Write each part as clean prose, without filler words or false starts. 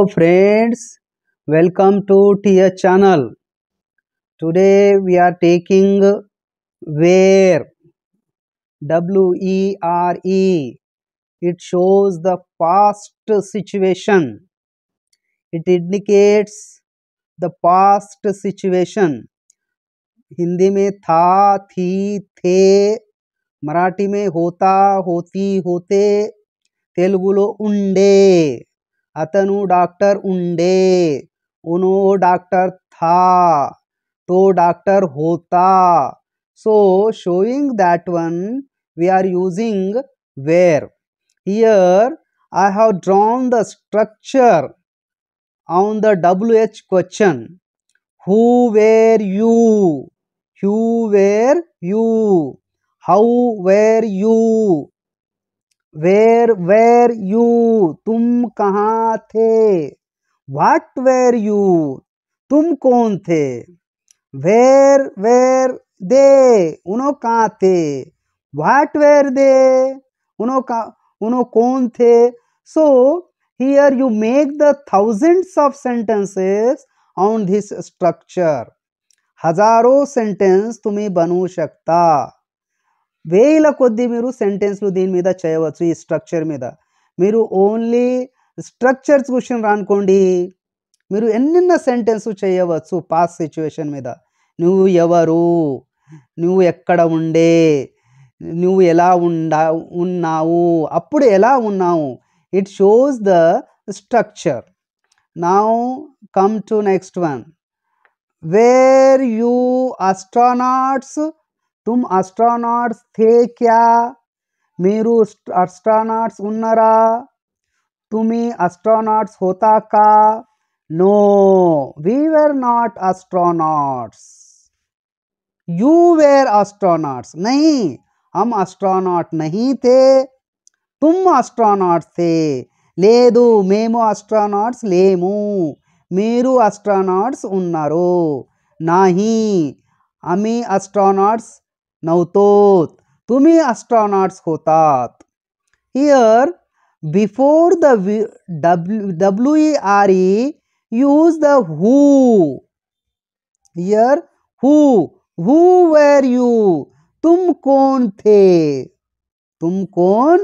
friends, welcome to TH channel. Today we are taking where, WERE. It shows the past situation. It indicates the past situation. Hindi में था, थी, थे, मराठी में होता, होती, होते, तेलुगुलो उंडे, अतनु डॉक्टर उंडे, उनो डॉक्टर था, तो डॉक्टर होता. So showing that one we are using where. Here I have drawn the structure on the WH question. Who were you? Who were you? How were you? Where were you? तुम कहाँ थे? What were you? तुम कौन थे? Where were they? उनो कहाँ थे? What were they? उनो कौन थे? So here you make the thousands of sentences on this structure. हजारों సెంటెన్స్ तुम्ही बनवू शकता. వేల కొద్ది మీరు సెంటెన్స్లు దీని మీద చేయవచ్చు. ఈ స్ట్రక్చర్ మీద మీరు ఓన్లీ స్ట్రక్చర్స్ క్వశ్చన్ రానుకోండి, మీరు ఎన్నెన్న సెంటెన్స్ చేయవచ్చు. పాస్ట్ సిచ్యువేషన్ మీద నువ్వు ఎవరు, నువ్వు ఎక్కడ ఉండే, నువ్వు ఎలా ఉన్నావు, అప్పుడు ఎలా ఉన్నావు. It shows the structure. Now come to next one. Where you astronauts. तुम एस्ट्रोनॉट्स थे क्या? మీరు एस्ट्रोनॉट्स ఉన్నారా? तुम्ही एस्ट्रोनॉट्स होता का? No, we were not astronauts. You were astronauts. नहीं, हम एस्ट्रोनॉट नहीं थे. तुम एस्ट्रोनॉट्स थे. లేదు, మేము एस्ट्रोनॉट्स లేము. మీరు एस्ट्रोनॉट्स ఉన్నారు. नाही, आम्ही एस्ट्रोनॉट्स नव्हतोत. तुम्ही एस्ट्रोनॉट्स होतात. Here before the WERE use the who. Here who were you? तुम कौन थे? तुम कौन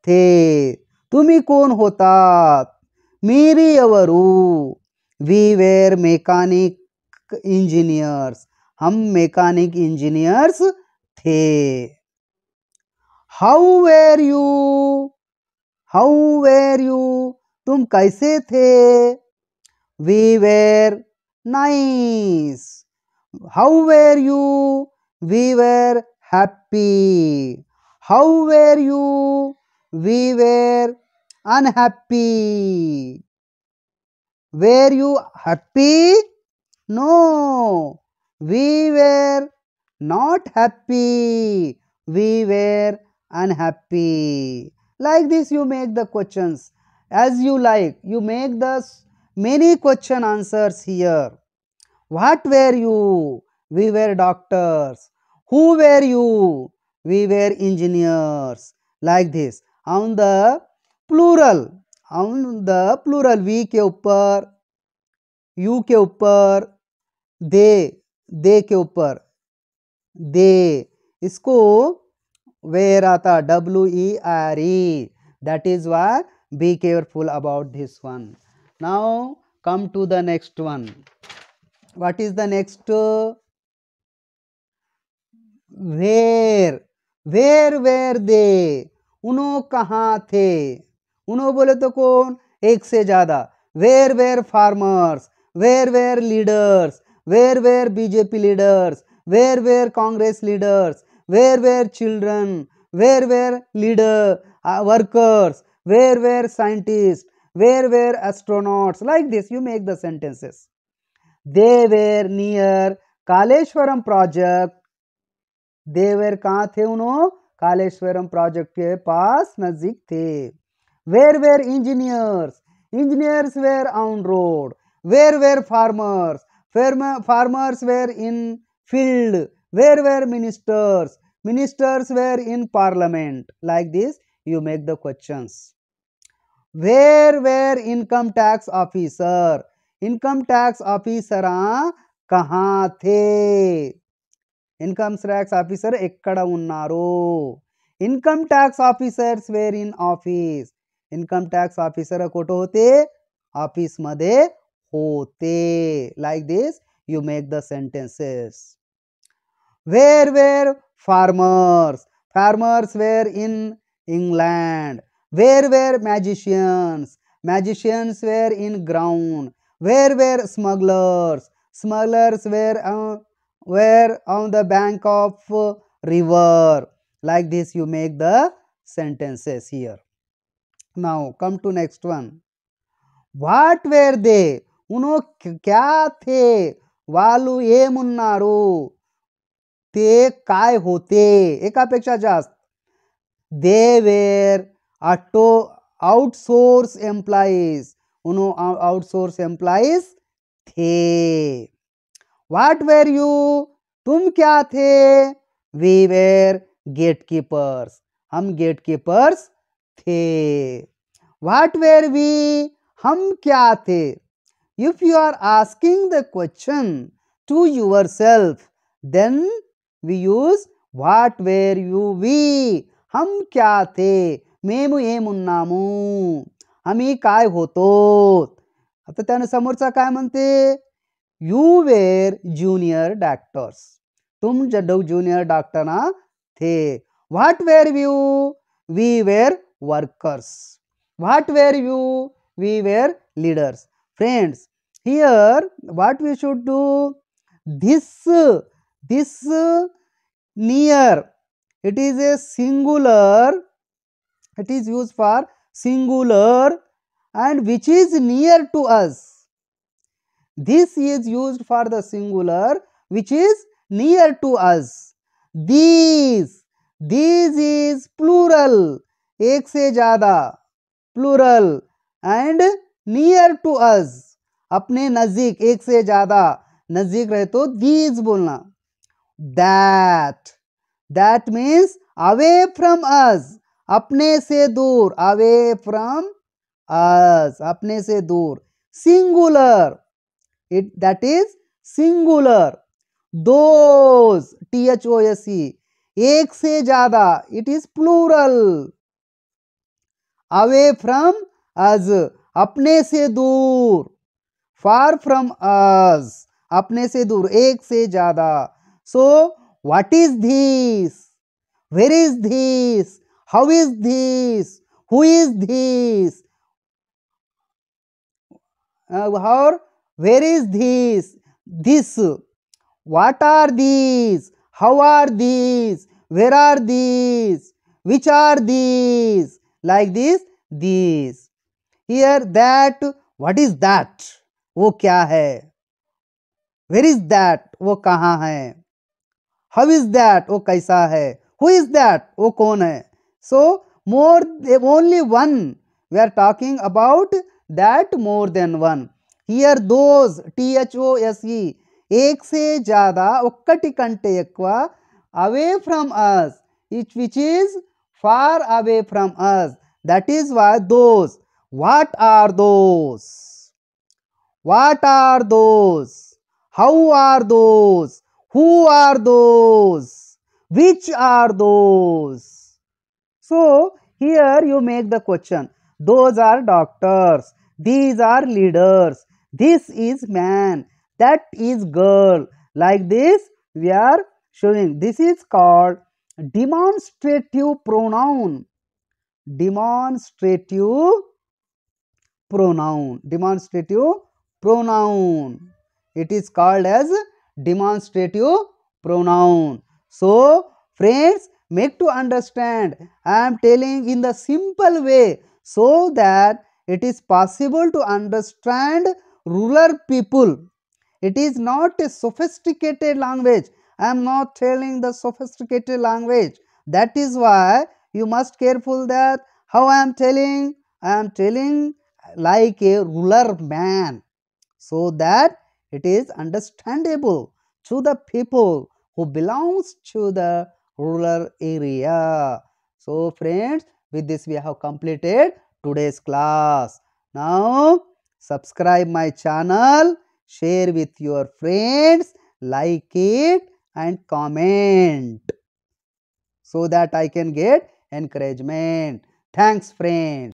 थे? तुम्ही कोण होतात? మీరు ఎవరు? We were mechanic engineers. हम मैकेनिक इंजीनियर्स थे. How were you? How were you? तुम कैसे थे? We were nice. How were you? We were happy. How were you? We were unhappy. Were you happy? No, we were not happy. We were unhappy. Like this you make the questions as you like. You make the many question answers here. What were you? We were doctors. Who were you? We were engineers. Like this. On the plural, we के ऊपर, you के ऊपर, दे के ऊपर, दे, इसको where आता, WERE. That is why be careful about this one. Now come to the next one. What is the next? Where were they? उनो कहाँ थे? उनो बोले तो कौन? एक से ज्यादा. Where were farmers? Where were leaders? Where were BJP leaders? Where were Congress leaders? Where were children? Where were workers? Where were scientists? Where were astronauts? Like this you make the sentences. They were near Kaleshwaram project. They were कहाँ थे उनो? Kaleshwaram project के पास नजदीक थे. Where were engineers? Engineers were on road. Where were farmers? Farmers were in field. Where were ministers? Ministers were in parliament. Like this you make the questions. Where were income tax officer? Income tax officer कहाँ थे? Income tax officer ఎక్కడ ఉన్నారు? Income tax officers were in office. Income tax officer कुठं होते? Office मध्ये होते. Like this you make the sentences. Where were farmers? Farmers were in England. Where were magicians? Magicians were in ground. Where were smugglers? Smugglers were on the bank of river. Like this you make the sentences here. Now come to next one. What were they? उनो क्या थे? వాళ్ళు ఏమున్నారు? ते काय होते? एकापेक्षा जास्त. They were outsource employees. Uno outsource employees थे. What were you? तुम क्या थे? We were gatekeepers. हम gatekeepers थे. What were we? हम क्या थे? If you are asking the question to yourself, then we use what were you we. हम क्या थे? మేము ఏమున్నాము? आम्ही काय होतो? आता त्याने समोरचा काय म्हणते? You were junior doctors. तुम junior doctor ना थे. What were you? We were workers. What were you? We were leaders. Friends, here what we should do? This near, it is a singular, it is used for singular, and which is near to us. This is used for the singular which is near to us. These is plural, एक से ज़्यादा, plural, and near to us, अपने नज़दीक, एक से ज़्यादा नज़दीक रहे तो these बोलना. that means away from us, अपने से दूर, away from us, अपने से दूर. Singular, that is singular. Those, those, एक से ज़्यादा, it is plural. away from us, अपने से दूर. far from us, अपने से दूर, एक से ज़्यादा. So what is this? Where is this? How is this? Who is this? How? Where is this? This. What are these? How are these? Where are these? Which are these? Like this, these. Here that, what is that? वो क्या है? Where is that? वो कहाँ है? How is that? वो कैसा है? Who is that? वो कौन है? So more, only one. We are talking about that more than one. Here those, those, एक से ज़्यादा, ఒక్కటి కంటే ఎక్కువ, away from us, which is far away from us. That is why those. What are those? What are those? How are those? Who are those? Which are those? So here you make the question. Those are doctors. These are leaders. This is man. That is girl. Like this we are showing. This is called demonstrative pronoun. Demonstrative pronoun. Demonstrative pronoun. It is called as demonstrative pronoun. So friends, make to understand, I am telling in the simple way so that it is possible to understand rural people. It is not a sophisticated language. I am not telling the sophisticated language. That is why you must careful that how I am telling. I am telling like a ruler man, so that it is understandable to the people who belongs to the rural area. So friends, with this we have completed today's class. Now subscribe my channel, share with your friends, like it and comment so that I can get encouragement. Thanks friends.